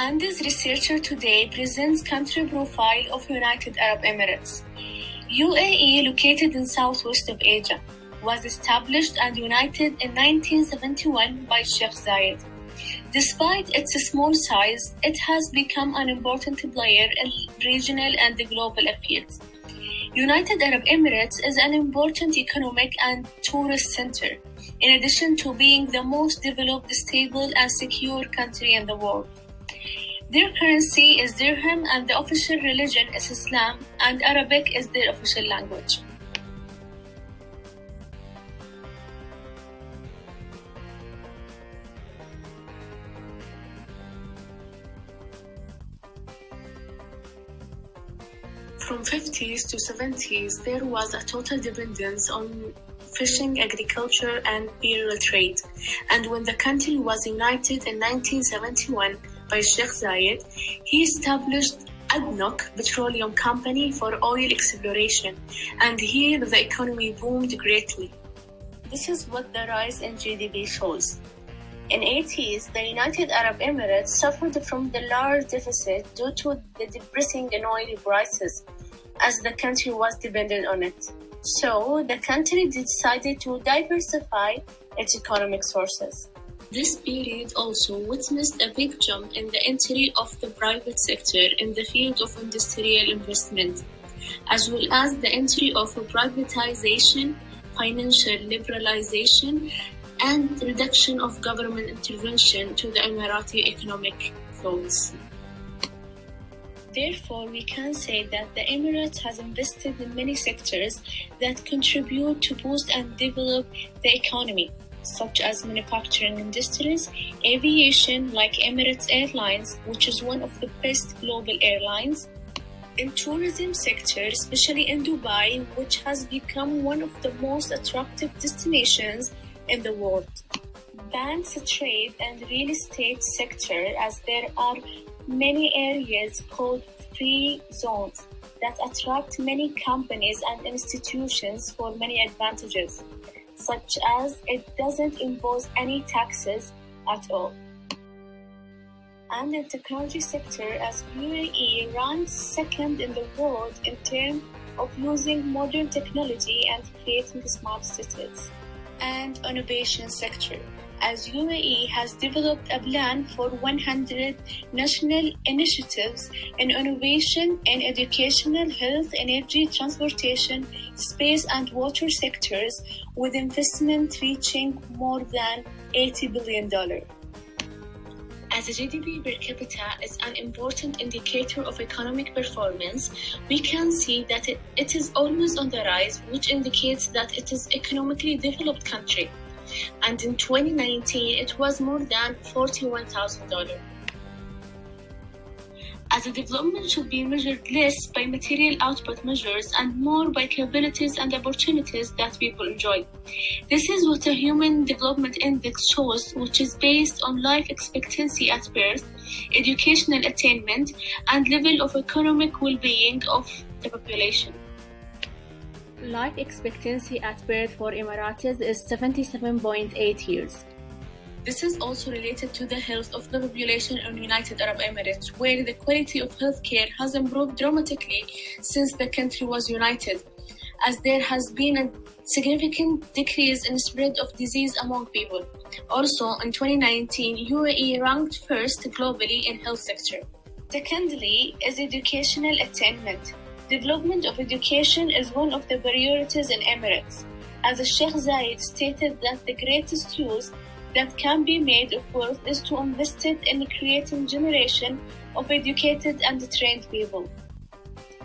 And this researcher today presents country profile of United Arab Emirates. UAE, located in southwest of Asia, was established and united in 1971 by Sheikh Zayed. Despite its small size, it has become an important player in regional and global affairs. United Arab Emirates is an important economic and tourist center, in addition to being the most developed, stable, and secure country in the world. Their currency is dirham and the official religion is Islam, and Arabic is their official language. From 50s to 70s, there was a total dependence on fishing, agriculture, and imperial trade. And when the country was united in 1971 by Sheikh Zayed, he established ADNOC Petroleum Company for oil exploration, and here the economy boomed greatly. This is what the rise in GDP shows. In the 80s, the United Arab Emirates suffered from the large deficit due to the depressing in oil prices, as the country was dependent on it. So, the country decided to diversify its economic sources. This period also witnessed a big jump in the entry of the private sector in the field of industrial investment, as well as the entry of privatization, financial liberalization, and reduction of government intervention to the Emirati economic flows. Therefore, we can say that the Emirates has invested in many sectors that contribute to boost and develop the economy, such as manufacturing industries, aviation like Emirates Airlines, which is one of the best global airlines, and tourism sector, especially in Dubai, which has become one of the most attractive destinations in the world. Banks, trade, and real estate sector, as there are many areas called free zones that attract many companies and institutions for many advantages, such as it doesn't impose any taxes at all. And in the technology sector, as UAE ranks second in the world in terms of using modern technology and creating smart cities. And innovation sector, as UAE has developed a plan for 100 national initiatives in innovation in educational, health, energy, transportation, space and water sectors, with investment reaching more than $80 billion. As a GDP per capita is an important indicator of economic performance, we can see that it is always on the rise, which indicates that it is an economically developed country. And in 2019, it was more than $41,000. As a development should be measured less by material output measures and more by capabilities and opportunities that people enjoy. This is what a Human Development Index shows, which is based on life expectancy at birth, educational attainment, and level of economic well-being of the population. Life expectancy at birth for Emiratis is 77.8 years. This is also related to the health of the population in United Arab Emirates, where the quality of healthcare has improved dramatically since the country was united, as there has been a significant decrease in spread of disease among people. Also, in 2019, UAE ranked first globally in health sector. Secondly is educational attainment. Development of education is one of the priorities in Emirates, as Sheikh Zayed stated that the greatest use that can be made of wealth is to invest it in creating generation of educated and trained people.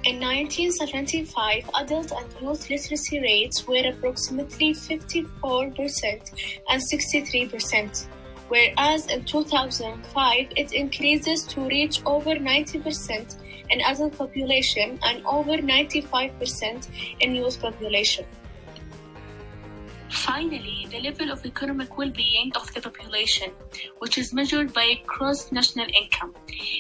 In 1975, adult and youth literacy rates were approximately 54% and 63%, whereas in 2005 it increases to reach over 90% in adult population and over 95% in youth population. Finally, the level of economic well-being of the population, which is measured by gross national income.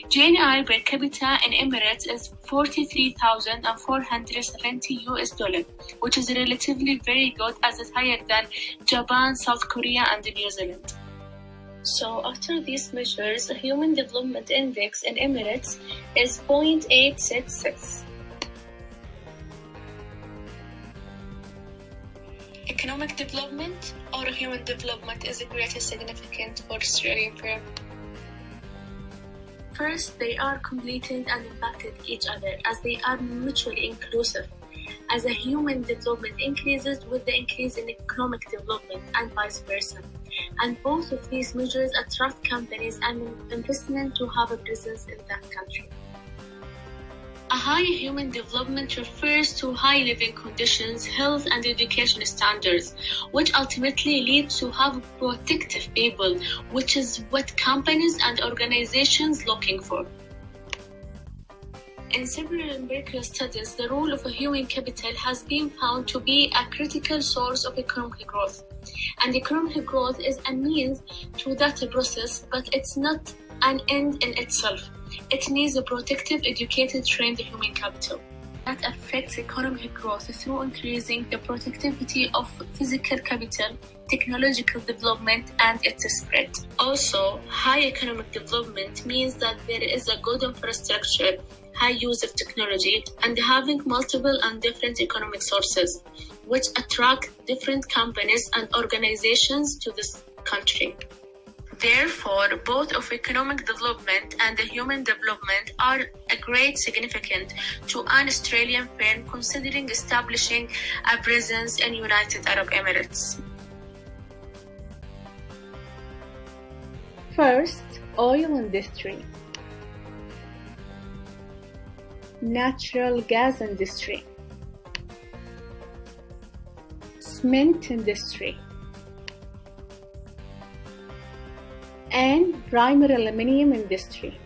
GNI per capita in Emirates is $43,470, which is relatively very good, as it's higher than Japan, South Korea, and New Zealand. So after these measures, the Human Development Index in Emirates is 0.866. Economic development or human development is the greatest significance for Australian firm. First, they are completed and impacted each other as they are mutually inclusive. As a human development increases with the increase in economic development and vice versa. And both of these measures attract companies and investment to have a presence in that country. A high human development refers to high living conditions, health and education standards, which ultimately leads to have protective people, which is what companies and organizations looking for. In several empirical studies, the role of a human capital has been found to be a critical source of economic growth. And economic growth is a means to that process, but it's not an end in itself. It needs a protective, educated, trained human capital. That affects economic growth through increasing the productivity of physical capital, technological development, and its spread. Also, high economic development means that there is a good infrastructure, high use of technology, and having multiple and different economic sources, which attract different companies and organizations to this country. Therefore, both of economic development and the human development are a great significance to an Australian firm considering establishing a presence in United Arab Emirates. First, oil industry, natural gas industry, cement industry, and primary aluminium industry.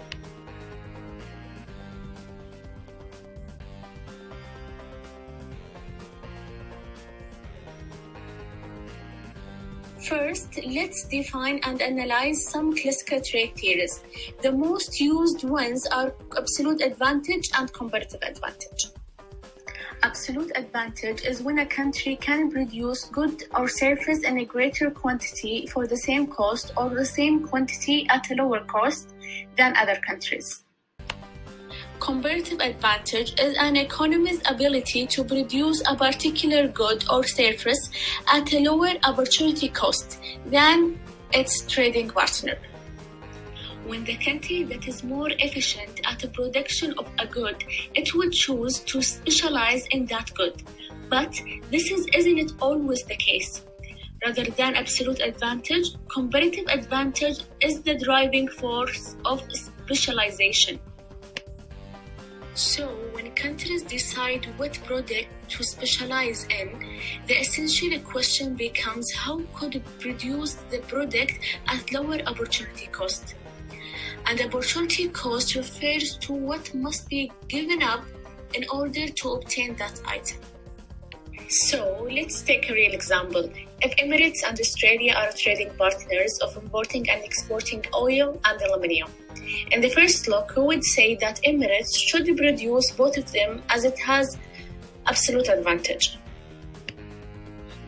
First, let's define and analyze some classical trade theories. The most used ones are absolute advantage and comparative advantage. Absolute advantage is when a country can produce goods or services in a greater quantity for the same cost or the same quantity at a lower cost than other countries. Comparative advantage is an economy's ability to produce a particular good or service at a lower opportunity cost than its trading partner. When the country that is more efficient at the production of a good, it would choose to specialize in that good. But this isn't always the case. Rather than absolute advantage, comparative advantage is the driving force of specialization. So, when countries decide what product to specialize in, the essential question becomes how could it produce the product at lower opportunity cost? And opportunity cost refers to what must be given up in order to obtain that item. So, let's take a real example. If Emirates and Australia are trading partners of importing and exporting oil and aluminium, in the first look, we would say that Emirates should produce both of them as it has absolute advantage.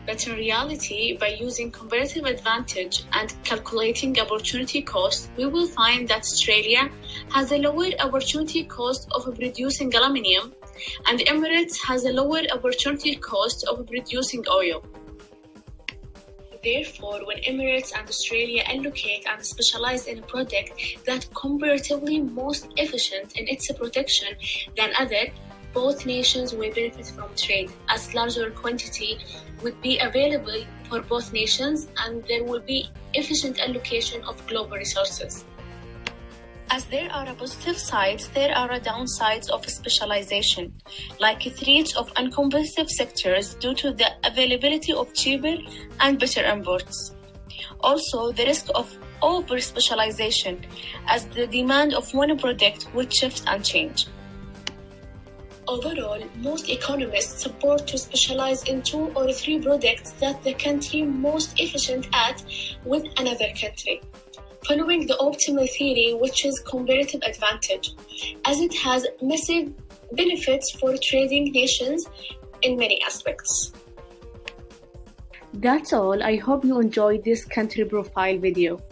But in reality, by using comparative advantage and calculating opportunity cost, we will find that Australia has a lower opportunity cost of producing aluminium, and Emirates has a lower opportunity cost of producing oil. Therefore, when Emirates and Australia allocate and specialize in a product that comparatively most efficient in its production than other, both nations will benefit from trade, as larger quantity would be available for both nations and there will be efficient allocation of global resources. As there are positive sides, there are downsides of specialization, like threats of uncompetitive sectors due to the availability of cheaper and better imports. Also, the risk of over-specialization, as the demand of one product would shift and change. Overall, most economists support to specialize in 2 or 3 products that the country most efficient at with another country, following the optimal theory, which is comparative advantage, as it has massive benefits for trading nations in many aspects. That's all. I hope you enjoyed this country profile video.